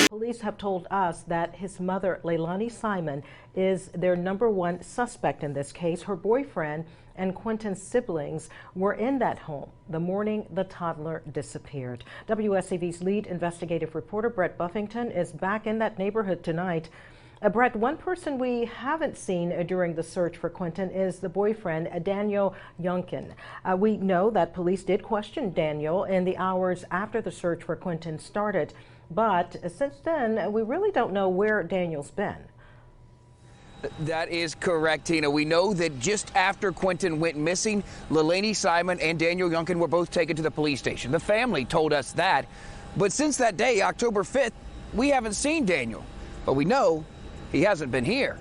Police have told us that his mother, Leilani Simon, is their #1 suspect in this case. Her boyfriend and Quinton's siblings were in that home the morning the toddler disappeared. WSAV's lead investigative reporter, Brett Buffington, is back in that neighborhood tonight. Brett, one person we haven't seen during the search for Quinton is the boyfriend, Danny Younkins. We know that police did question Daniel in the hours after the search for Quinton started, but since then, we really don't know where Daniel's been. That is correct, Tina. We know that just after Quinton went missing, Leilani Simon and Danny Younkins were both taken to the police station. The family told us that. But since that day, October 5th, we haven't seen Daniel. But we know he hasn't been here.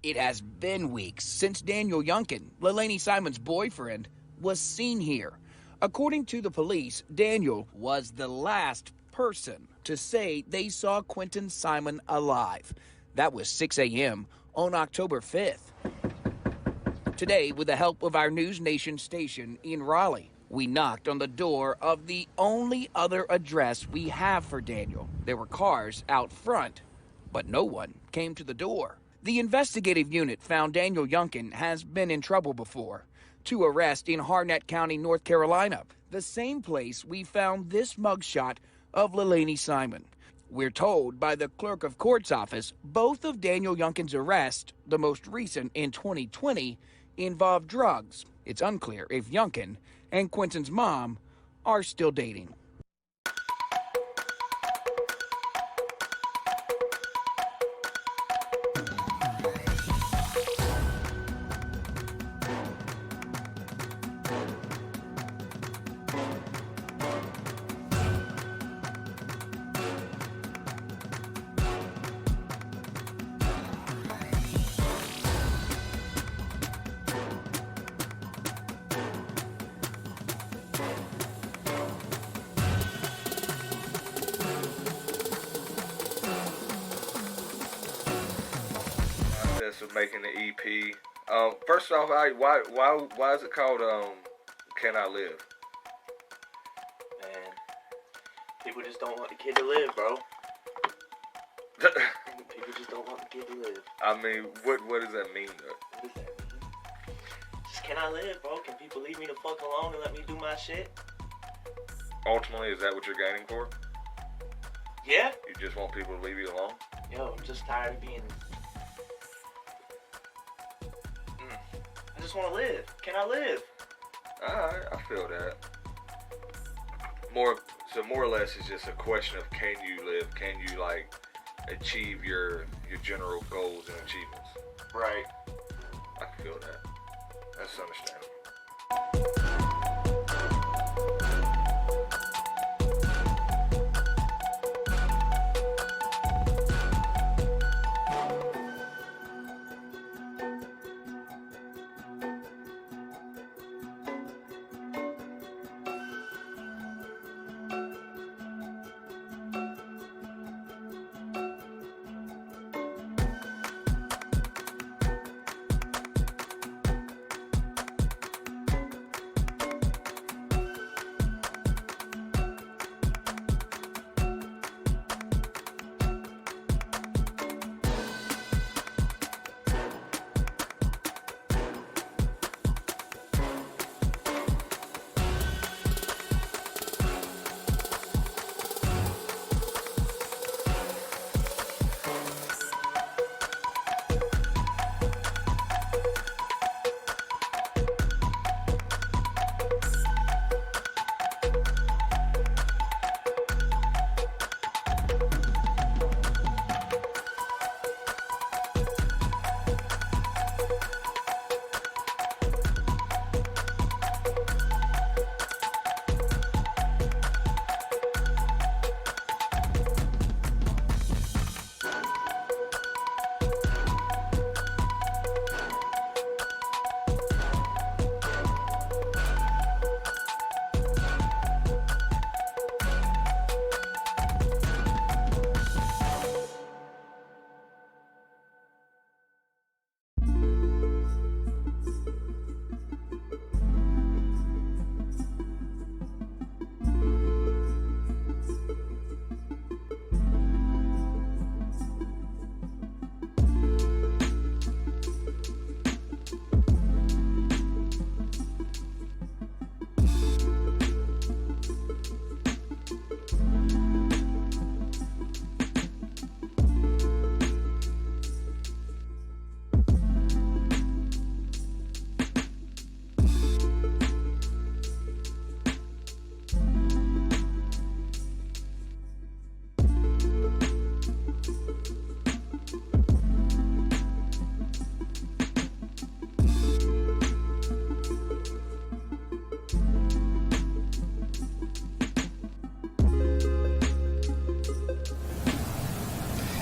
It has been weeks since Danny Younkins, Leilani Simon's boyfriend, was seen here. According to the police, Daniel was the last person to say they saw Quinton Simon alive. That was 6 a.m. on October 5th. Today, with the help of our News Nation station in Raleigh, we knocked on the door of the only other address we have for Daniel. There were cars out front, but no one came to the door. The investigative unit found Danny Younkins has been in trouble before. 2 arrests in Harnett County, North Carolina, the same place we found this mugshot of Leilani Simon. We're told by the clerk of court's office both of Danny Younkins' arrests, the most recent in 2020, involved drugs. It's unclear if Younkins and Quinton's mom are still dating. Of making the EP. First off, why is it called Can I Live? Man, people just don't want the kid to live, bro. People just don't want the kid to live. I mean, what does that mean though? What does that mean? Just can I live, bro? Can people leave me the fuck alone and let me do my shit? Ultimately, is that what you're gaining for? Yeah. You just want people to leave you alone? Yo, I'm just tired of being... I just want to live. Can I live? Alright, I feel that. More or less, it's just a question of can you live? Can you like achieve your general goals and achievements? Right. I can feel that. That's understandable.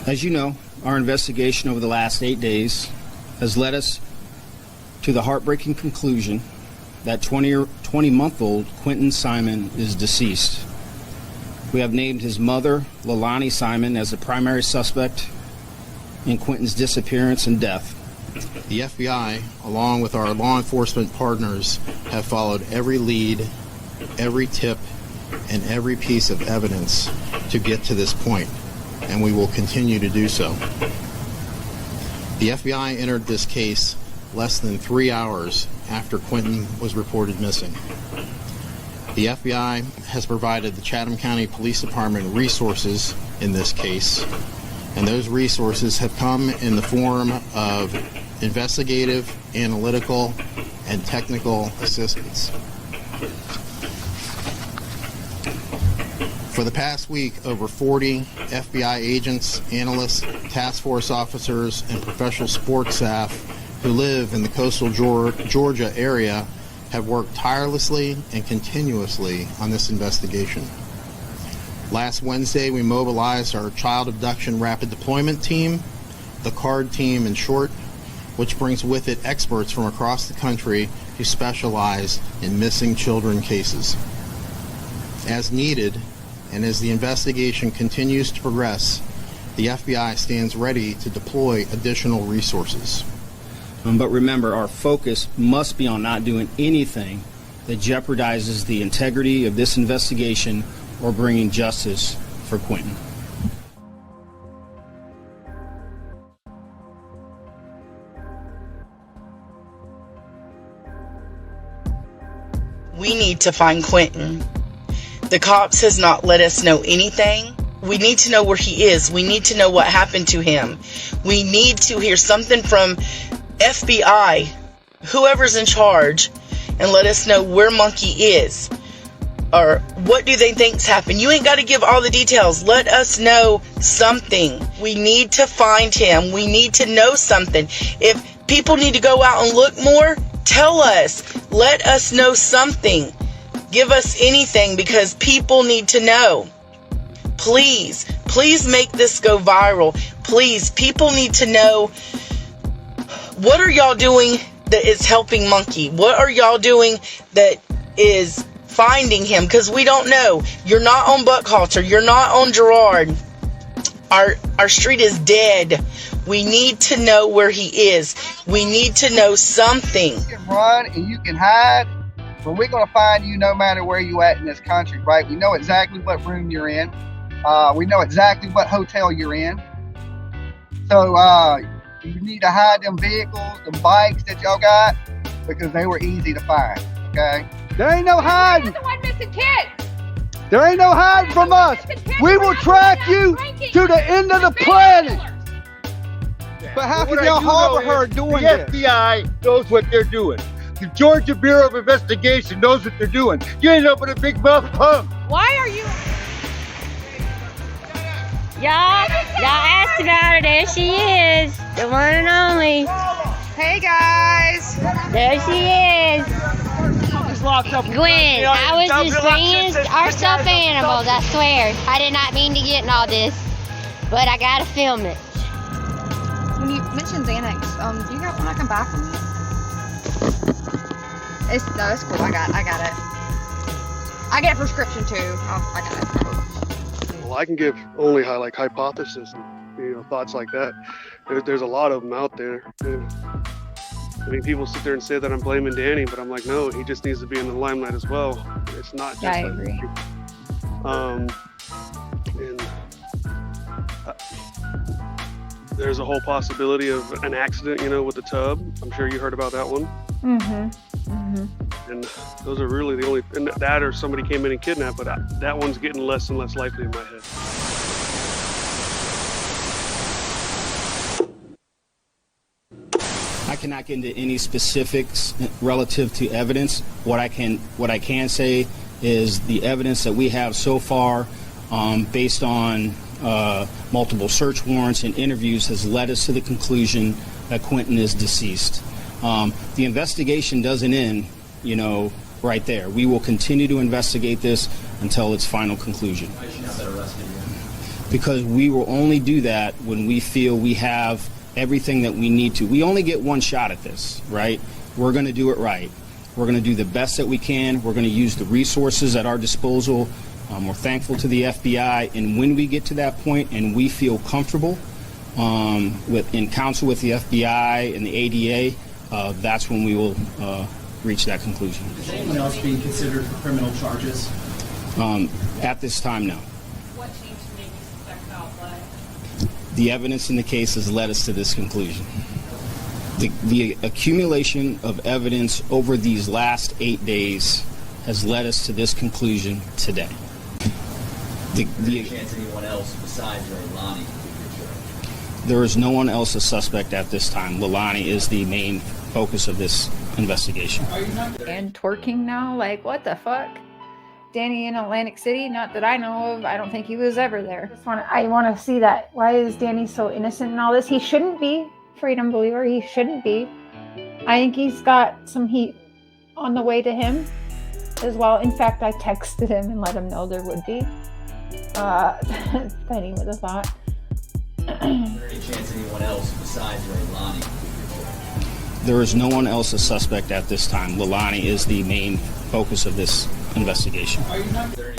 As you know, our investigation over the last 8 days has led us to the heartbreaking conclusion that 20-month-old Quinton Simon is deceased. We have named his mother, Leilani Simon, as the primary suspect in Quinton's disappearance and death. The FBI, along with our law enforcement partners, have followed every lead, every tip, and every piece of evidence to get to this point, and we will continue to do so. The FBI entered this case less than 3 hours after Quinton was reported missing. The FBI has provided the Chatham County Police Department resources in this case, and those resources have come in the form of investigative, analytical, and technical assistance. For the past week, over 40 FBI agents, analysts, task force officers, and professional sports staff who live in the coastal Georgia area have worked tirelessly and continuously on this investigation. Last Wednesday, we mobilized our Child Abduction Rapid Deployment Team, the CARD team in short, which brings with it experts from across the country who specialize in missing children cases. As needed, and as the investigation continues to progress, the FBI stands ready to deploy additional resources. But remember, our focus must be on not doing anything that jeopardizes the integrity of this investigation or bringing justice for Quinton. We need to find Quinton. The cops has not let us know anything. We need to know where he is. We need to know what happened to him. We need to hear something from FBI, whoever's in charge, and let us know where Monkey is, or what do they think's happened. You ain't got to give all the details. Let us know something. We need to find him. We need to know something. If people need to go out and look more, tell us. Let us know something. Give us anything, because people need to know. Please, please make this go viral. Please, people need to know. What are y'all doing that is helping Monkey? What are y'all doing that is finding him? Because we don't know. You're not on Buckhalter. You're not on Girard. Our street is dead. We need to know where he is. We need to know something. You can run and you can hide, but we're going to find you no matter where you at in this country, right? We know exactly what room you're in. We know exactly what hotel you're in. So, you need to hide them vehicles, them bikes that y'all got, because they were easy to find, okay? There ain't no hiding. You're the one missing kids. There ain't no hiding from us. We will track you to the end of the planet. But how can y'all harbor her doing this? The FBI knows what they're doing. The Georgia Bureau of Investigation knows what they're doing. You ain't up with a big mouth punk. Why are you? Y'all asked about her. There she is. The one and only. Hey guys. There she is. Gwen, I was just bringing our stuffed animals, I swear. I did not mean to get in all this, but I gotta film it. When you mentioned Xanax, do you got one I can buy from you? It's cool. I got it. I get a prescription too. I got it. Well, I can give only hypothesis and thoughts like that. There's a lot of them out there. And, I mean, people sit there and say that I'm blaming Danny, but I'm like, no, he just needs to be in the limelight as well. It's not just. I agree. There's a whole possibility of an accident, with the tub. I'm sure you heard about that one. And those are really the only, and that or somebody came in and kidnapped, but that one's getting less and less likely in my head. I cannot get into any specifics relative to evidence. What I can say is the evidence that we have so far, based on multiple search warrants and interviews, has led us to the conclusion that Quinton is deceased. The investigation doesn't end, right there. We will continue to investigate this until its final conclusion. Because we will only do that when we feel we have everything that we need to. We only get one shot at this, right? We're going to do it right. We're going to do the best that we can. We're going to use the resources at our disposal. We're thankful to the FBI, and when we get to that point and we feel comfortable in counsel with the FBI and the ADA, that's when we will reach that conclusion. Is anyone else being considered for criminal charges? At this time, no. What changed to make you suspect foul play? The evidence in the case has led us to this conclusion. The accumulation of evidence over these last 8 days has led us to this conclusion today. Any chance anyone else besides Leilani? There is no one else a suspect at this time. Leilani is the main focus of this investigation. And twerking now? Like, what the fuck? Danny in Atlantic City? Not that I know of. I don't think he was ever there. I want to see that. Why is Danny so innocent in all this? He shouldn't be. Freedom believer. He shouldn't be. I think he's got some heat on the way to him as well. In fact, I texted him and let him know there would be. Penny would have thought. Is there any chance anyone else besides Leilani? There is no one else a suspect at this time. Leilani is the main focus of this investigation.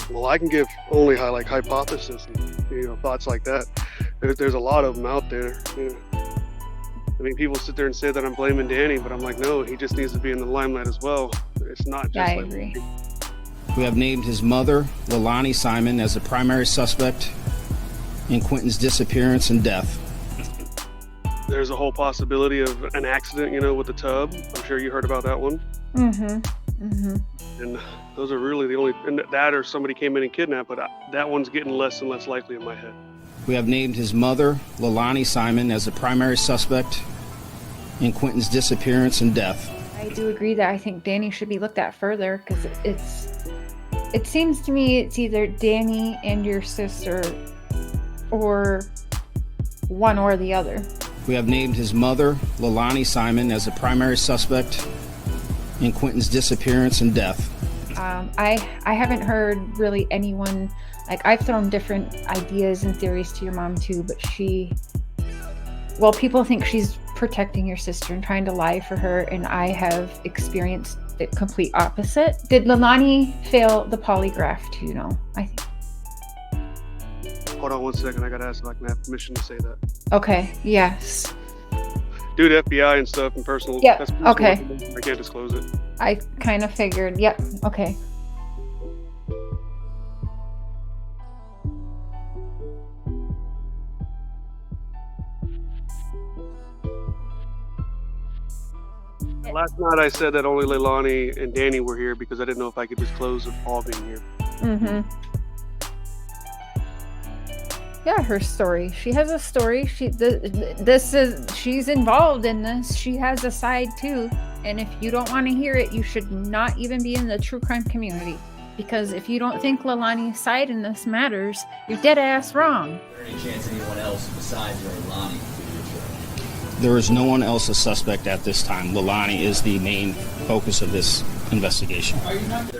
Well, I can give only hypothesis and thoughts like that. There's a lot of them out there. I mean, people sit there and say that I'm blaming Danny, but I'm like, no, he just needs to be in the limelight as well. It's not just I agree. We have named his mother, Leilani Simon, as the primary suspect in Quinton's disappearance and death. There's a whole possibility of an accident, with the tub. I'm sure you heard about that one. And those are really the only, and that or somebody came in and kidnapped, but that one's getting less and less likely in my head. We have named his mother, Leilani Simon, as the primary suspect in Quinton's disappearance and death. I do agree that I think Danny should be looked at further because it seems to me it's either Danny and your sister or one or the other. We have named his mother, Leilani Simon, as the primary suspect in Quinton's disappearance and death. I haven't heard really anyone, I've thrown different ideas and theories to your mom too, but people think she's protecting your sister and trying to lie for her, and I have experienced the complete opposite. Did Leilani fail the polygraph too? I think. Hold on one second, I gotta ask if I can have permission to say that. Okay, yes. Due to FBI and stuff and personal. Yep, That's personal okay. information. I can't disclose it. I kind of figured, yep, okay. Last night I said that only Leilani and Danny were here because I didn't know if I could disclose of Paul being here. Yeah, her story. She has a story. She's involved in this. She has a side too. And if you don't want to hear it, you should not even be in the true crime community. Because if you don't think Leilani's side in this matters, you're dead ass wrong. Is there any chance anyone else besides Leilani? There is no one else a suspect at this time. Leilani is the main focus of this investigation. Are you not?